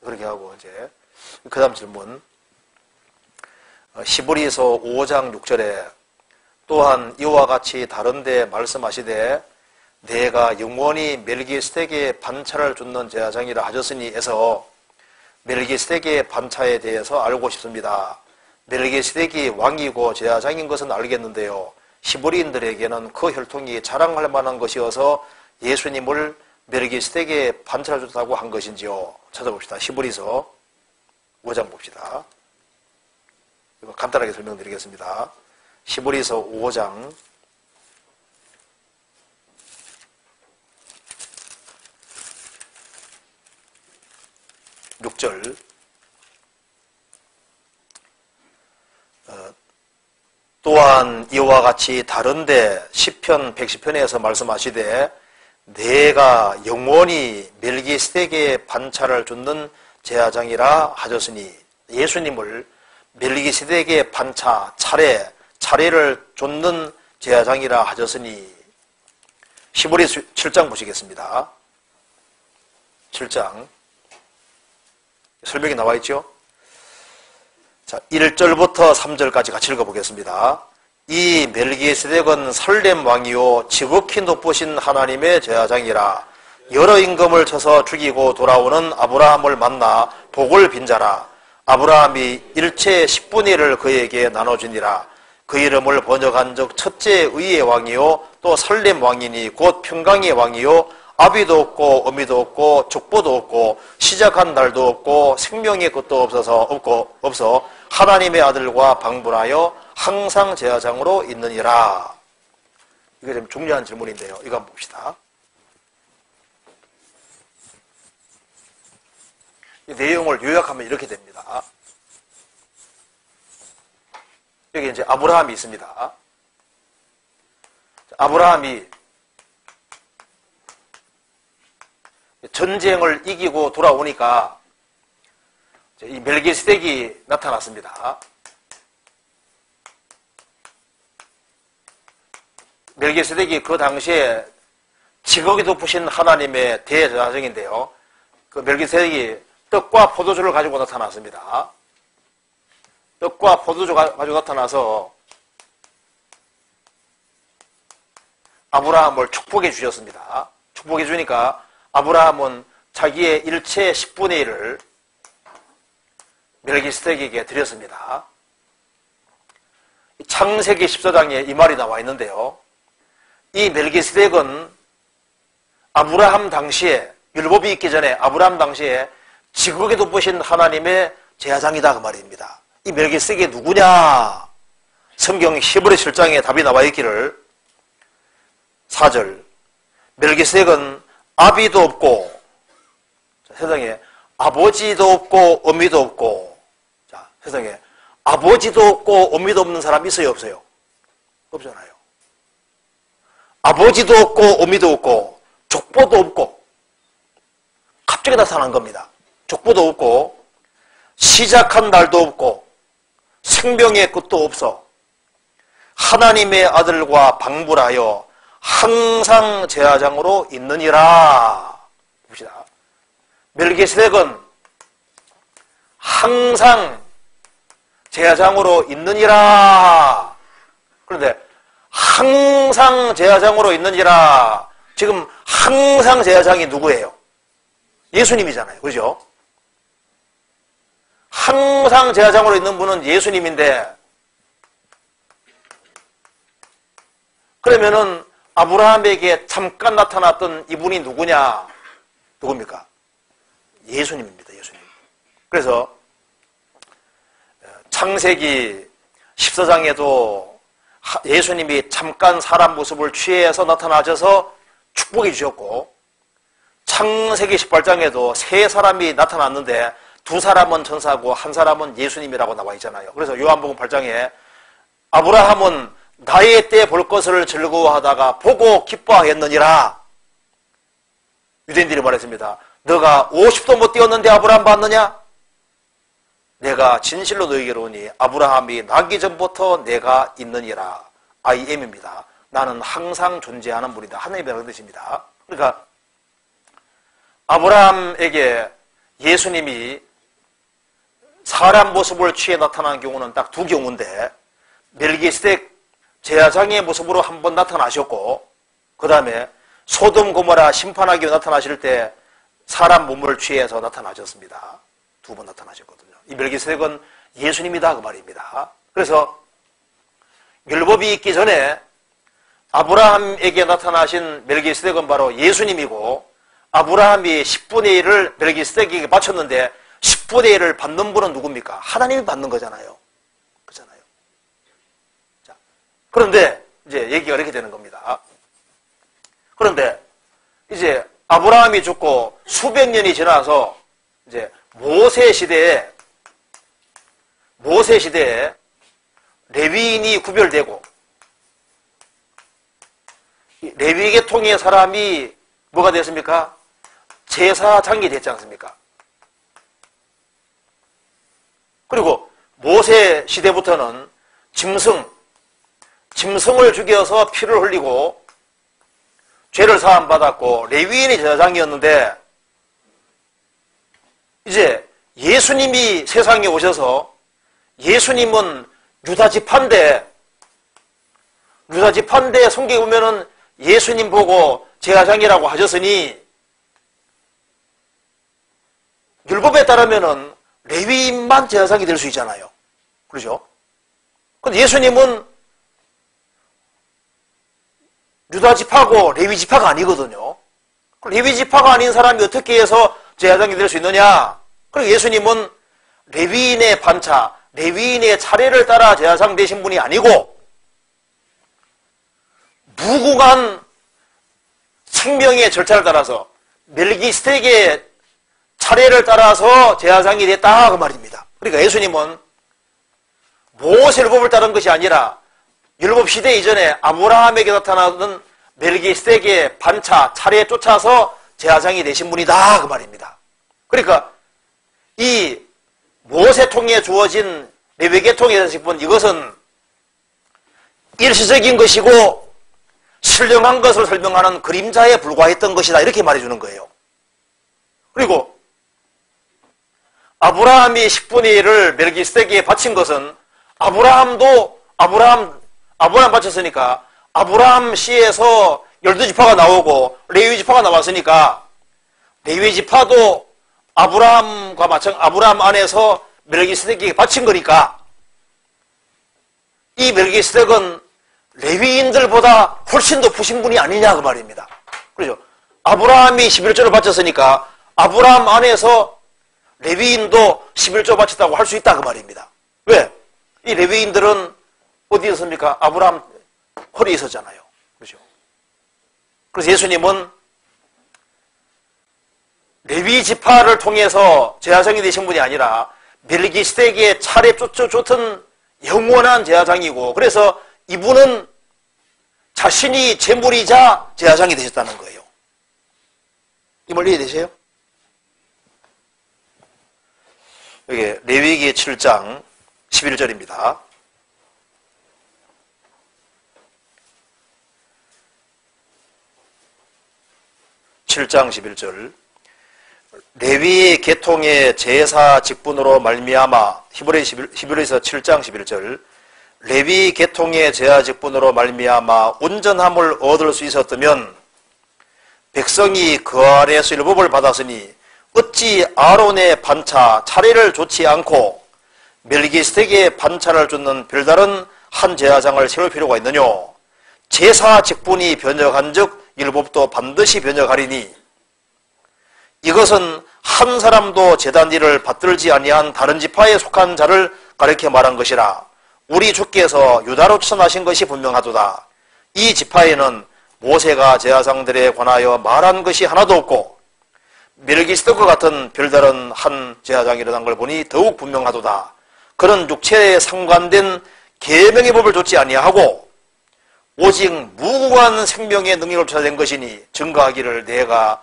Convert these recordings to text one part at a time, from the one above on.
그렇게 하고 이제 그 다음 질문. 히브리서 5장 6절에 또한 이와 같이 다른데 말씀하시되 내가 영원히 멜기세덱의 반차를 줍는 제사장이라 하셨으니 에서 멜기세덱의 반차에 대해서 알고 싶습니다. 멜기세덱이 왕이고 제사장인 것은 알겠는데요. 히브리인들에게는 그 혈통이 자랑할 만한 것이어서 예수님을 멜기세덱의 반차를 줬다고 한 것인지요. 찾아봅시다. 히브리서 5장 봅시다. 이거 간단하게 설명드리겠습니다. 히브리서 5장 6절. 또한 이와 같이 다른데 시편 110편에서 말씀하시되 내가 영원히 멜기세덱의 반차를 줍는 제사장이라 하셨으니 예수님을 멜기세덱의 반차, 차례를 줍는 제사장이라 하셨으니 히브리서 7장 보시겠습니다. 7장 설명이 나와 있죠? 자, 1절부터 3절까지 같이 읽어보겠습니다. 이 멜기세덱은 살렘 왕이요 지극히 높으신 하나님의 제사장이라. 여러 임금을 쳐서 죽이고 돌아오는 아브라함을 만나 복을 빈 자라. 아브라함이 일체의 10분의 1을 그에게 나눠주니라. 그 이름을 번역한 적 첫째 의의 왕이요 또 살렘 왕이니 곧 평강의 왕이요 아비도 없고 어미도 없고 족보도 없고 시작한 날도 없고 생명의 것도 없어 하나님의 아들과 방불하여 항상 제사장으로 있느니라. 이게 좀 중요한 질문인데요. 이거 한번 봅시다. 이 내용을 요약하면 이렇게 됩니다. 여기 이제 아브라함이 있습니다. 아브라함이 전쟁을 이기고 돌아오니까 이 멜기세덱이 나타났습니다. 멜기세덱이 그 당시에 지극히 높으신 하나님의 대제사장인데요. 그 멜기세덱이 떡과 포도주를 가지고 나타났습니다. 떡과 포도주 가지고 나타나서 아브라함을 축복해 주셨습니다. 축복해 주니까 아브라함은 자기의 일체의 10분의 1을 멜기세덱에게 드렸습니다. 창세기 14장에 이 말이 나와 있는데요. 이 멜기세덱은 아브라함 당시에, 율법이 있기 전에 아브라함 당시에 지극히 높으신 하나님의 제사장이다 그 말입니다. 이 멜기세덱이 누구냐? 성경 히브리 7장에 답이 나와 있기를 4절 멜기세덱은 아비도 없고 세상에 아버지도 없고 어미도 없고 자 세상에 아버지도 없고 어미도 없는 사람 있어요 없어요? 없잖아요. 아버지도 없고 어미도 없고 족보도 없고 갑자기 나타난 겁니다. 족보도 없고 시작한 날도 없고 생명의 끝도 없어 하나님의 아들과 방불하여 항상 제사장으로 있느니라. 봅시다. 멜기세덱은 항상 제사장으로 있느니라. 그런데 항상 제사장으로 있느니라. 지금 항상 제사장이 누구예요? 예수님이잖아요. 그죠? 항상 제사장으로 있는 분은 예수님인데 그러면은 아브라함에게 잠깐 나타났던 이분이 누구냐? 누굽니까? 예수님입니다. 예수님. 그래서 창세기 14장에도 예수님이 잠깐 사람 모습을 취해서 나타나셔서 축복해 주셨고 창세기 18장에도 세 사람이 나타났는데 두 사람은 천사고 한 사람은 예수님이라고 나와 있잖아요. 그래서 요한복음 8장에 아브라함은 나의 때 볼 것을 즐거워하다가 보고 기뻐하였느니라. 유대인들이 말했습니다. 너가 50도 못 뛰었는데 아브라함 봤느냐? 내가 진실로 너에게 이르노니 아브라함이 나기 전부터 내가 있느니라. I am입니다. 나는 항상 존재하는 분이다. 하나님이라는 뜻입니다. 그러니까 아브라함에게 예수님이 사람 모습을 취해 나타난 경우는 딱 두 경우인데, 멜기세덱 제사장의 모습으로 한 번 나타나셨고, 그 다음에 소돔 고모라 심판하기 위해 나타나실 때 사람 몸을 취해서 나타나셨습니다. 두 번 나타나셨거든요. 이 멜기세덱은 예수님이다 그 말입니다. 그래서 율법이 있기 전에 아브라함에게 나타나신 멜기세덱은 바로 예수님이고, 아브라함이 10분의 1을 멜기세덱에게 바쳤는데 10분의 1을 받는 분은 누굽니까? 하나님이 받는 거잖아요. 그렇잖아요. 자, 그런데 이제 얘기가 이렇게 되는 겁니다. 그런데 이제 아브라함이 죽고 수백 년이 지나서 이제 모세 시대에 레위인이 구별되고, 레위 계통의 사람이 뭐가 됐습니까? 제사장이 됐지 않습니까? 그리고 모세 시대부터는 짐승을 죽여서 피를 흘리고 죄를 사함받았고 레위인이 제사장이었는데, 이제 예수님이 세상에 오셔서, 예수님은 유다지파인데 성경에 보면은 예수님 보고 제사장이라고 하셨으니, 율법에 따르면은 레위인만 제사장이 될 수 있잖아요. 그렇죠? 근데 예수님은 유다지파고 레위지파가 아니거든요. 레위지파가 아닌 사람이 어떻게 해서 제사장이 될 수 있느냐? 그리고 예수님은 레위인의 반차, 레위인의 차례를 따라 제사장 되신 분이 아니고, 무궁한 생명의 절차를 따라서 멜기세덱의 차례를 따라서 제사장이 됐다 그 말입니다. 그러니까 예수님은 모세 율법을 따른 것이 아니라 율법 시대 이전에 아브라함에게 나타나는 멜기세덱의 반차, 차례에 쫓아서 제사장이 되신 분이다 그 말입니다. 그러니까 이 모세통에 주어진 레위계통의 자식분, 이것은 일시적인 것이고 신령한 것을 설명하는 그림자에 불과했던 것이다 이렇게 말해주는 거예요. 그리고 아브라함이 10분의 1을 멜기세덱에게 바친 것은, 아브라함 바쳤으니까 아브라함 씨에서 12지파가 나오고 레위지파가 나왔으니까 레위지파도 아브라함 안에서 멜기세덱에게 바친 거니까, 이 멜기세덱은 레위인들보다 훨씬 더 푸신 분이 아니냐 그 말입니다. 그렇죠? 아브라함이 11조를 바쳤으니까 아브라함 안에서 레위인도 11조 바쳤다고 할 수 있다 그 말입니다. 왜? 이 레위인들은 어디에 있습니까? 아브라함 홀에 있었잖아요. 그렇죠? 그래서 예수님은 레위 지파를 통해서 제사장이 되신 분이 아니라 멜기세덱의 차례 쫓은 영원한 제사장이고, 그래서 이분은 자신이 제물이자 제사장이 되셨다는 거예요. 이 말 이해되세요? 여기 레위기 7장 11절입니다. (7장 11절) 레위 계통의 제사 직분으로 말미암아, 히브리서 7장 11절, 레위 계통의 제사 직분으로 말미암아 온전함을 얻을 수 있었다면 백성이 그 아래에서 율법을 받았으니 어찌 아론의 반차 차례를 좇지 않고 멜기세덱의 반차를 좇는 별다른 한 제사장을 세울 필요가 있느냐? 제사 직분이 변혁한즉 율법도 반드시 변혁하리니, 이것은 한 사람도 제단 일을 받들지 아니한 다른 지파에 속한 자를 가리켜 말한 것이라. 우리 주께서 유다로 추천하신 것이 분명하도다. 이 지파에는 모세가 제사장들에 관하여 말한 것이 하나도 없고 멜기세덱과 같은 별다른 한 제사장이 일어난 걸 보니 더욱 분명하도다. 그런 육체에 상관된 계명의 법을 좇지 아니하고 오직 무궁한 생명의 능력을 찾아낸 것이니 증거하기를 내가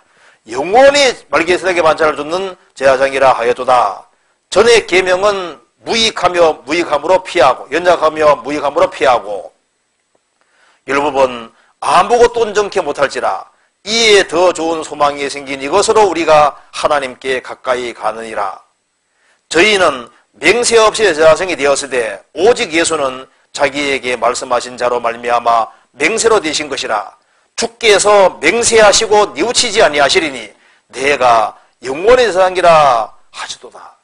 영원히 멜기세덱의 반차를 좇는 제사장이라 하였도다. 전의 계명은 무익하며 무익함으로 피하고, 연약하며 무익함으로 피하고, 율법은 아무것도 온전케 못할지라 이에 더 좋은 소망이 생긴 이것으로 우리가 하나님께 가까이 가느니라. 저희는 맹세 없이 제사장이 되었으되 오직 예수는 자기에게 말씀하신 자로 말미암아 맹세로 되신 것이라. 주께서 맹세하시고 뉘우치지 아니하시리니 내가 영원의 제사장이라 하시도다.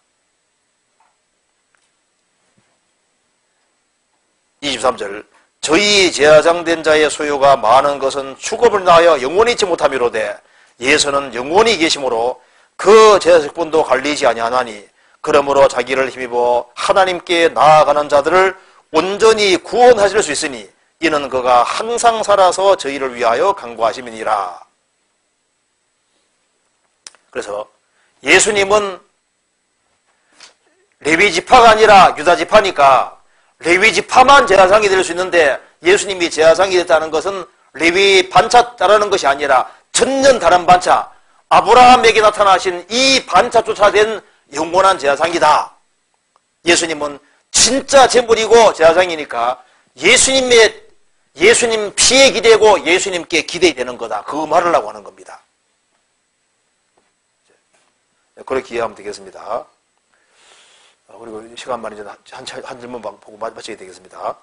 23절 저희 제사장 된 자의 소유가 많은 것은 축업을 인하여 영원히 있지 못함이로되 예수는 영원히 계심으로 그 제사직분도 갈리지 아니하나니 그러므로 자기를 힘입어 하나님께 나아가는 자들을 온전히 구원하실 수 있으니 이는 그가 항상 살아서 저희를 위하여 간구하심이니라. 그래서 예수님은 레위 지파가 아니라 유다 지파니까 레위 지파만 제사장이 될 수 있는데 예수님이 제사장이 됐다는 것은 레위 반차 따르는 것이 아니라 전혀 다른 반차, 아브라함에게 나타나신 이 반차조차 된 영원한 제사장이다. 예수님은 진짜 제물이고 제사장이니까 예수님 피에 기대고 예수님께 기대되는 거다. 그 말을 하고 하는 겁니다. 그렇게 이해하면 되겠습니다. 그리고 시간 많이 한 질문 보고 마쳐야 되겠습니다.